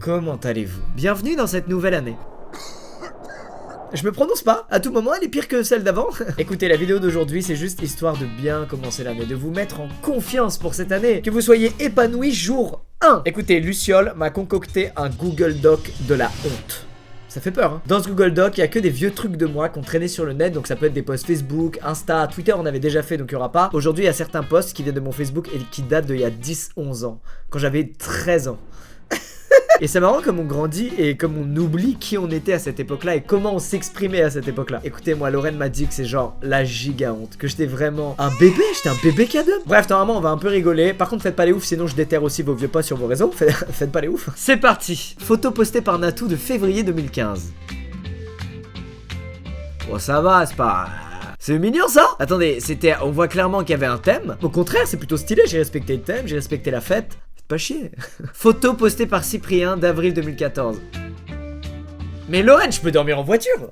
comment allez-vous? Bienvenue dans cette nouvelle année. Je me prononce pas, à tout moment elle est pire que celle d'avant. Écoutez, la vidéo d'aujourd'hui c'est juste histoire de bien commencer l'année, de vous mettre en confiance pour cette année, que vous soyez épanoui jour 1. Écoutez, Luciole m'a concocté un Google Doc de la honte. Ça fait peur, hein. Dans ce Google Doc, il y a que des vieux trucs de moi qu'on traînait sur le net, donc ça peut être des posts Facebook, Insta, Twitter, on avait déjà fait, donc il y aura pas. Aujourd'hui, il y a certains posts qui viennent de mon Facebook et qui datent d'il y a 10-11 ans, quand j'avais 13 ans. Et c'est marrant comme on grandit et comme on oublie qui on était à cette époque-là et comment on s'exprimait à cette époque-là. Écoutez, moi, Lorraine m'a dit que c'est genre la giga honte, que j'étais vraiment un bébé, j'étais un bébé cadeau. Bref, normalement, on va un peu rigoler. Par contre, faites pas les oufs, sinon je déterre aussi vos vieux posts sur vos réseaux. Faites pas les oufs. C'est parti. Photo postée par Natou de février 2015. Bon, ça va, c'est pas... C'est mignon ça. Attendez, c'était... On voit clairement qu'il y avait un thème. Au contraire, c'est plutôt stylé, j'ai respecté le thème, j'ai respecté la fête. Pas chier. Photo postée par Cyprien d'avril 2014. Mais Lorraine, je peux dormir en voiture.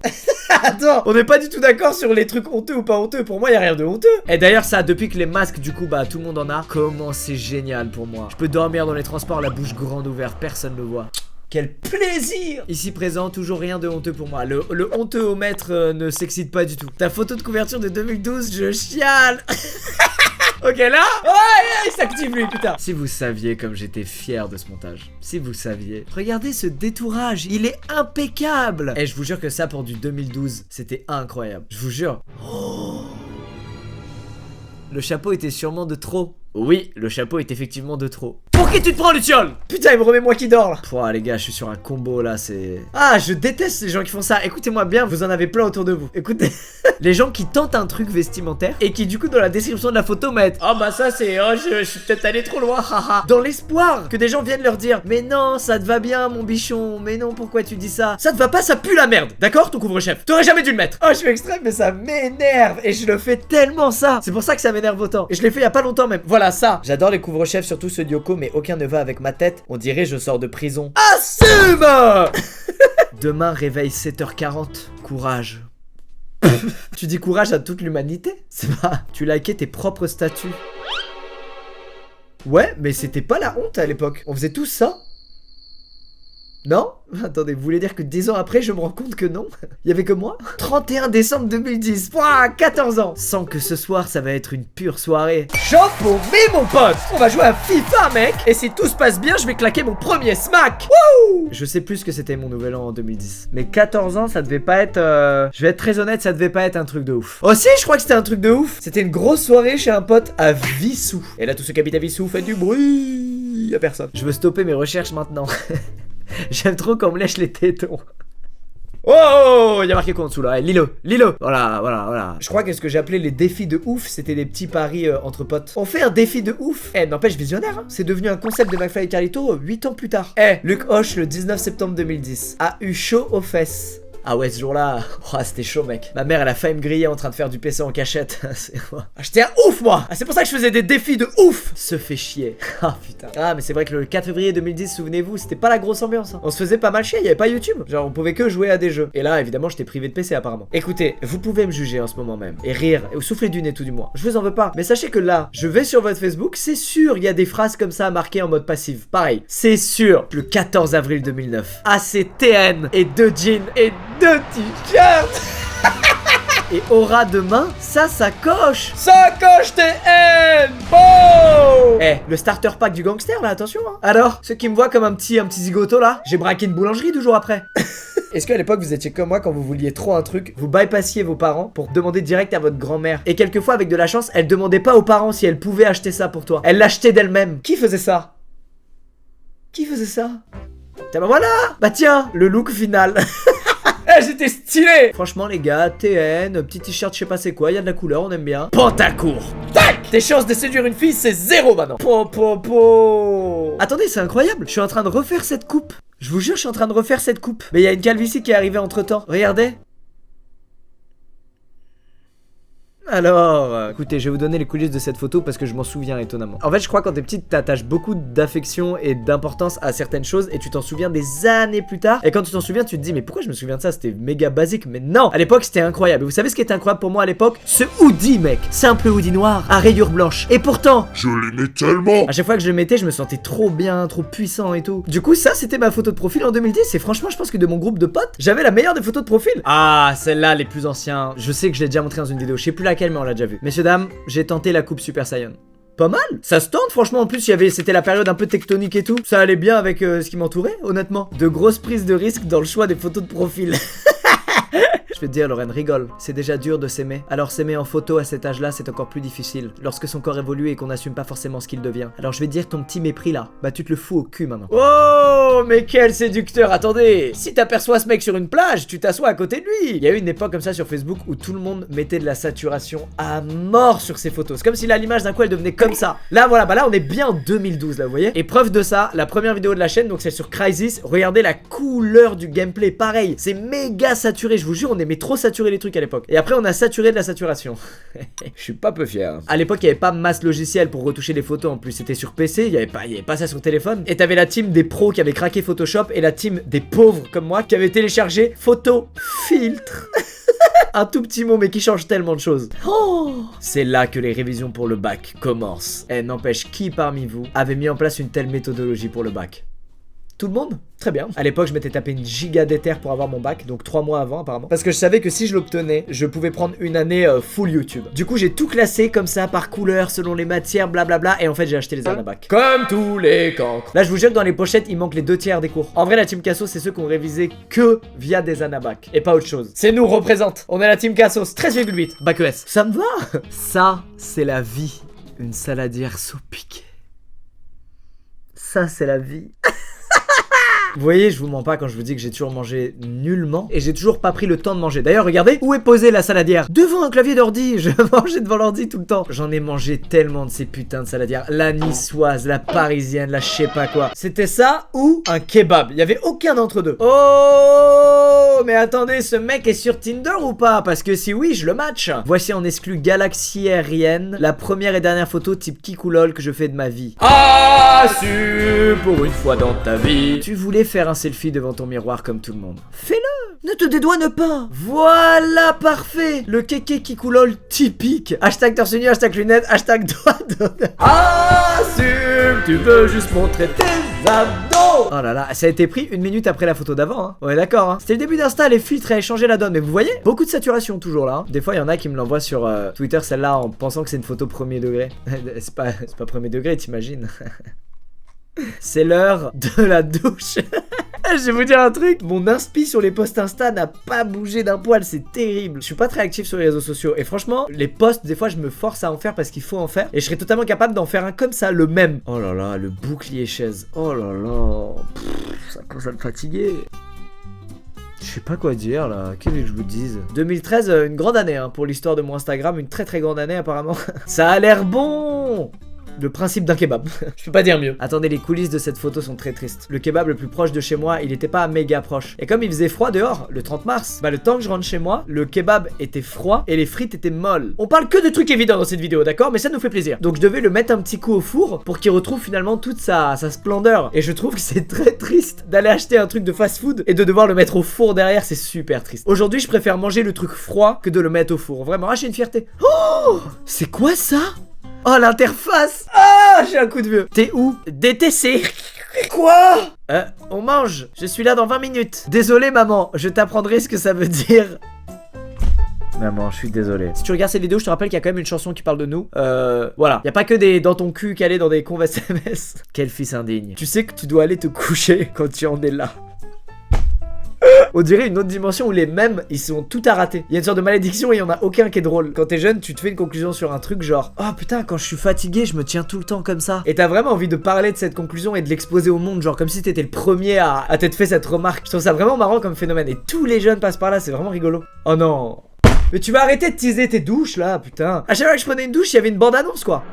Attends, on n'est pas du tout d'accord sur les trucs honteux ou pas honteux. Pour moi, y a rien de honteux. Et d'ailleurs, ça, depuis que les masques, du coup, bah tout le monde en a. Comment c'est génial pour moi. Je peux dormir dans les transports, la bouche grande ouverte, personne ne voit. Quel plaisir! Ici présent, toujours rien de honteux pour moi. Le honteux au maître ne s'excite pas du tout. Ta photo de couverture de 2012, je chiale. Ok là, il s'active lui, putain. Si vous saviez comme j'étais fier de ce montage. Si vous saviez. Regardez ce détourage, il est impeccable. Et je vous jure que ça pour du 2012, c'était incroyable. Je vous jure. Oh. Le chapeau était sûrement de trop. Oui, le chapeau est effectivement de trop. Pour qui tu te prends, Luciole? Putain, il me remet moi qui dors là. Pouah, les gars, je suis sur un combo là, c'est... Ah, je déteste les gens qui font ça. Écoutez-moi bien, vous en avez plein autour de vous. Écoutez, les gens qui tentent un truc vestimentaire et qui du coup dans la description de la photo mettent: oh bah ça c'est... Oh, je suis peut-être allé trop loin, haha. Dans l'espoir que des gens viennent leur dire: mais non, ça te va bien mon bichon. Mais non, pourquoi tu dis ça? Ça te va pas, ça pue la merde. D'accord, ton couvre-chef? T'aurais jamais dû le mettre. Oh, je suis extrême, mais ça m'énerve. Et je le fais tellement ça. C'est pour ça que ça m'énerve autant. Et je l'ai fait il y a pas longtemps même. Voilà ça. J'adore les couvre-chefs, surtout ceux d'Yoko, mais aucun ne va avec ma tête. On dirait je sors de prison. Assume. Demain, réveil 7h40. Courage. Tu dis courage à toute l'humanité? C'est pas... Tu likais tes propres statuts. Ouais, mais c'était pas la honte à l'époque. On faisait tous ça. Non? Attendez, vous voulez dire que 10 ans après, je me rends compte que non? Il y avait que moi? 31 décembre 2010, ouah, 14 ans. Sans que ce soir, ça va être une pure soirée. Chapeau, mais mon pote, on va jouer à FIFA, mec. Et si tout se passe bien, je vais claquer mon premier smack. Wouh! Je sais plus ce que c'était mon nouvel an en 2010. Mais 14 ans, ça devait pas être... Je vais être très honnête, ça devait pas être un truc de ouf. Oh si, je crois que c'était un truc de ouf. C'était une grosse soirée chez un pote à Vissou. Et là, tous ceux qui habitent à Vissou, faites du bruit. Y'a personne. Je veux stopper mes recherches maintenant. J'aime trop qu'on me lèche les tétons. Oh, il y a marqué quoi en dessous là? Lilo. Voilà. Je crois que ce que j'appelais les défis de ouf, c'était des petits paris entre potes. On fait un défi de ouf. N'empêche visionnaire, hein. C'est devenu un concept de McFly et Carlito 8 ans plus tard. Luc Hoche, le 19 septembre 2010, a eu chaud aux fesses. Ah ouais, ce jour-là, oh, c'était chaud, mec. Ma mère, elle a failli me griller en train de faire du PC en cachette. J'étais un ouf, moi. C'est pour ça que je faisais des défis de ouf. Se fait chier. Ah, putain. Ah, mais c'est vrai que le 4 février 2010, souvenez-vous, c'était pas la grosse ambiance. Hein. On se faisait pas mal chier, il y avait pas YouTube. Genre, on pouvait que jouer à des jeux. Et là, évidemment, j'étais privé de PC, apparemment. Écoutez, vous pouvez me juger en ce moment même. Et rire, et souffler du nez tout du moins. Je vous en veux pas. Mais sachez que là, je vais sur votre Facebook, c'est sûr, il y a des phrases comme ça marquées en mode passif. Pareil, c'est sûr. Le 14 avril 2009. ACTN et 2 jeans et 2 t-shirts. Et aura demain, ça coche. Ça coche TN. Oh. Le starter pack du gangster là, attention hein. Alors, ceux qui me voient comme un petit zigoto là, j'ai braqué une boulangerie 2 jours après. Est-ce qu'à l'époque vous étiez comme moi quand vous vouliez trop un truc, vous bypassiez vos parents pour demander direct à votre grand-mère? Et quelquefois avec de la chance, elle demandait pas aux parents si elle pouvait acheter ça pour toi. Elle l'achetait d'elle-même. Qui faisait ça? Qui faisait ça? Bah voilà. Bah tiens, le look final. J'étais stylé. Franchement les gars, TN, petit t-shirt je sais pas c'est quoi, il y a de la couleur, on aime bien. Pantacourt. Tac. Tes chances de séduire une fille c'est 0 maintenant. Attendez, c'est incroyable. Je suis en train de refaire cette coupe. Je vous jure, je suis en train de refaire cette coupe. Mais il y a une calvitie qui est arrivée entre temps. Regardez. Alors, écoutez, je vais vous donner les coulisses de cette photo parce que je m'en souviens étonnamment. En fait, je crois que quand t'es petite, t'attaches beaucoup d'affection et d'importance à certaines choses et tu t'en souviens des années plus tard. Et quand tu t'en souviens, tu te dis, mais pourquoi je me souviens de ça? C'était méga basique. Mais non, à l'époque, c'était incroyable. Et vous savez ce qui était incroyable pour moi à l'époque? Ce hoodie, mec. Simple hoodie noir à rayures blanches. Et pourtant, Je l'aimais tellement. à chaque fois que je le mettais, je me sentais trop bien, trop puissant et tout. Du coup, ça, c'était ma photo de profil en 2010. Et franchement, je pense que de mon groupe de potes, j'avais la meilleure des photos de profil. Ah, celle-là, les plus anciens. Je sais que je l'ai déjà montré dans une vidéo. Je sais plus laquelle, mais on l'a déjà vu. Messieurs, dames, j'ai tenté la coupe Super Saiyan. Pas mal, ça se tente franchement. En plus c'était la période un peu tectonique et tout. Ça allait bien avec ce qui m'entourait, honnêtement. De grosses prises de risque dans le choix des photos de profil. Je vais te dire, Lorraine, rigole. C'est déjà dur de s'aimer. Alors s'aimer en photo à cet âge-là, c'est encore plus difficile. Lorsque son corps évolue et qu'on n'assume pas forcément ce qu'il devient. Alors je vais te dire, ton petit mépris là, bah tu te le fous au cul maintenant. Oh, mais quel séducteur. Attendez, si t'aperçois ce mec sur une plage, tu t'assois à côté de lui. Il y a eu une époque comme ça sur Facebook où tout le monde mettait de la saturation à mort sur ses photos. C'est comme si là, l'image d'un coup, elle devenait comme ça. Là, voilà, bah là, on est bien en 2012, là, vous voyez. Et preuve de ça, la première vidéo de la chaîne, donc c'est sur Crysis. Regardez la couleur du gameplay, pareil. C'est méga saturé, je vous jure, on aimait trop saturer les trucs à l'époque. Et après, on a saturé de la saturation. Je suis pas peu fier. À l'époque, il n'y avait pas masse logiciel pour retoucher les photos. En plus, c'était sur PC, il n'y avait pas ça sur téléphone. Et t'avais la team des pros qui avaient craqué Photoshop et la team des pauvres comme moi qui avaient téléchargé Photo Filtre. Un tout petit mot mais qui change tellement de choses. Oh, c'est là que les révisions pour le bac commencent. Et n'empêche, qui parmi vous avait mis en place une telle méthodologie pour le bac? Tout le monde? Très bien. À l'époque, je m'étais tapé une giga d'éther pour avoir mon bac, donc 3 mois avant apparemment. Parce que je savais que si je l'obtenais, je pouvais prendre une année full YouTube. Du coup, j'ai tout classé comme ça, par couleur, selon les matières, blablabla. Et en fait, j'ai acheté les Anabac. Comme tous les cancres. Là, je vous jure que dans les pochettes, il manque les 2 tiers des cours. En vrai, la team Cassos, c'est ceux qui ont révisé que via des Anabac. Et pas autre chose. C'est nous, représente. On est la team Cassos, 13,8. Bac ES. Ça me va. Ça, c'est la vie. Une saladière saupiquée. Ça, c'est la vie. Vous voyez, je vous mens pas quand je vous dis que j'ai toujours mangé nullement et j'ai toujours pas pris le temps de manger. D'ailleurs, regardez, où est posée la saladière? Devant un clavier d'ordi. Je mangeais devant l'ordi tout le temps. J'en ai mangé tellement de ces putains de saladières. La niçoise, la parisienne, la je sais pas quoi. C'était ça ou un kebab. Il y avait aucun d'entre deux. Oh, mais attendez, ce mec est sur Tinder ou pas? Parce que si oui, je le match. Voici en exclu Galaxie Aérienne, la première et dernière photo type Kikoulol que je fais de ma vie. Ah, pour une fois dans ta vie. Tu voulais faire un selfie devant ton miroir comme tout le monde. Fais-le. Ne te dédouane pas. Voilà, parfait. Le kéké Kikoulol typique. Hashtag torse nu, hashtag lunettes, hashtag doigt d'honneur. Assume, tu veux juste montrer tes abdos. Oh là là, ça a été pris 1 minute après la photo d'avant, hein. Ouais, d'accord, hein. C'était le début d'Insta, les filtres avaient changé la donne. Mais vous voyez, beaucoup de saturation toujours là, hein. Des fois, il y en a qui me l'envoient sur Twitter, celle-là, en pensant que c'est une photo premier degré. c'est pas premier degré, t'imagines. C'est l'heure de la douche. Je vais vous dire un truc, mon inspi sur les posts Insta n'a pas bougé d'un poil, c'est terrible. Je suis pas très actif sur les réseaux sociaux et franchement, les posts, des fois je me force à en faire parce qu'il faut en faire et je serais totalement capable d'en faire un comme ça, le même. Oh là là, le bouclier chaise. Oh là là, ça commence à me fatiguer. Je sais pas quoi dire là, qu'est-ce que je vous dise. 2013, une grande année hein, pour l'histoire de mon Instagram, une très très grande année apparemment. Ça a l'air bon. Le principe d'un kebab. Je peux pas dire mieux. Attendez, les coulisses de cette photo sont très tristes. Le kebab le plus proche de chez moi, il était pas méga proche. Et comme il faisait froid dehors, le 30 mars, bah le temps que je rentre chez moi, le kebab était froid et les frites étaient molles. On parle que de trucs évidents dans cette vidéo, d'accord? Mais ça nous fait plaisir. Donc je devais le mettre un petit coup au four pour qu'il retrouve finalement toute sa splendeur. Et je trouve que c'est très triste d'aller acheter un truc de fast-food et de devoir le mettre au four derrière, c'est super triste. Aujourd'hui, je préfère manger le truc froid que de le mettre au four. Vraiment, j'ai une fierté. Oh, c'est quoi ça? Oh, l'interface. Ah, j'ai un coup de vieux. T'es où? DTC. Quoi? On mange. Je suis là dans 20 minutes. Désolé, maman. Je t'apprendrai ce que ça veut dire. Maman, je suis désolé. Si tu regardes cette vidéo, je te rappelle qu'il y a quand même une chanson qui parle de nous. Voilà. Y a pas que des dans ton cul calés dans des conves SMS. Quel fils indigne. Tu sais que tu dois aller te coucher quand tu en es là. On dirait une autre dimension où les mèmes, ils sont tout à rater. Il y a une sorte de malédiction et il y en a aucun qui est drôle. Quand t'es jeune, tu te fais une conclusion sur un truc genre oh putain, quand je suis fatigué, je me tiens tout le temps comme ça. Et t'as vraiment envie de parler de cette conclusion et de l'exposer au monde, genre comme si t'étais le premier à t'être fait cette remarque. Je trouve ça vraiment marrant comme phénomène. Et tous les jeunes passent par là, c'est vraiment rigolo. Oh non. Mais tu vas arrêter de teaser tes douches là, putain. À chaque fois que je prenais une douche, il y avait une bande-annonce quoi.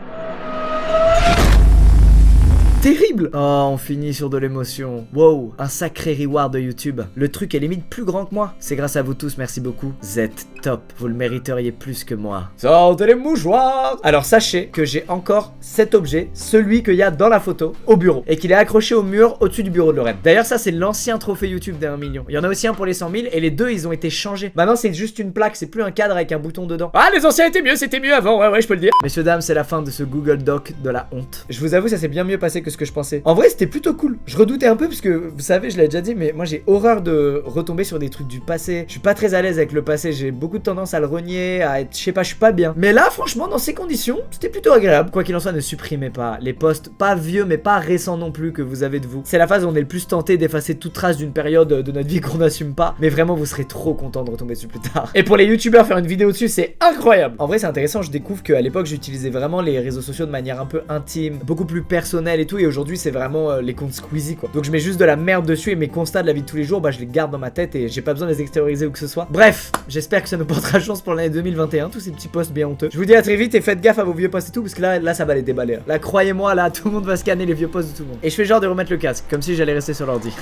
Terrible. Oh, on finit sur de l'émotion. Wow, un sacré reward de YouTube. Le truc est limite plus grand que moi. C'est grâce à vous tous, merci beaucoup. ZT. top. Vous le mériteriez plus que moi. Sortez les mouchoirs. Alors sachez que j'ai encore cet objet, celui qu'il y a dans la photo, au bureau. Et qu'il est accroché au mur au-dessus du bureau de Lorraine. D'ailleurs ça c'est l'ancien trophée YouTube des 1 million. Il y en a aussi un pour les 100 000 et les deux ils ont été changés. Maintenant c'est juste une plaque, c'est plus un cadre avec un bouton dedans. Ah les anciens étaient mieux, c'était mieux avant, ouais je peux le dire. Messieurs dames, c'est la fin de ce Google Doc de la honte. Je vous avoue ça s'est bien mieux passé que ce que je pensais. En vrai c'était plutôt cool. Je redoutais un peu parce que vous savez je l'ai déjà dit mais moi j'ai horreur de retomber sur des trucs du passé. Je suis pas très à l'aise avec le passé, j'ai beaucoup de tendance à le renier, à être, je sais pas, je suis pas bien. Mais là franchement dans ces conditions, c'était plutôt agréable. Quoi qu'il en soit, ne supprimez pas les posts, pas vieux mais pas récents non plus que vous avez de vous. C'est la phase où on est le plus tenté d'effacer toute trace d'une période de notre vie qu'on n'assume pas. Mais vraiment vous serez trop content de retomber dessus plus tard. Et pour les youtubeurs faire une vidéo dessus c'est incroyable. En vrai c'est intéressant, je découvre qu'à l'époque j'utilisais vraiment les réseaux sociaux de manière un peu intime, beaucoup plus personnelle et tout, et aujourd'hui c'est vraiment les comptes Squeezie quoi. Donc je mets juste de la merde dessus et mes constats de la vie de tous les jours, bah je les garde dans ma tête et j'ai pas besoin de les extérioriser ou que ce soit. Bref, j'espère que ça nous portera chance pour l'année 2021, tous ces petits posts bien honteux. Je vous dis à très vite et faites gaffe à vos vieux posts et tout parce que là ça va les déballer. Là croyez-moi, là tout le monde va scanner les vieux posts de tout le monde. Et je fais genre de remettre le casque comme si j'allais rester sur l'ordi.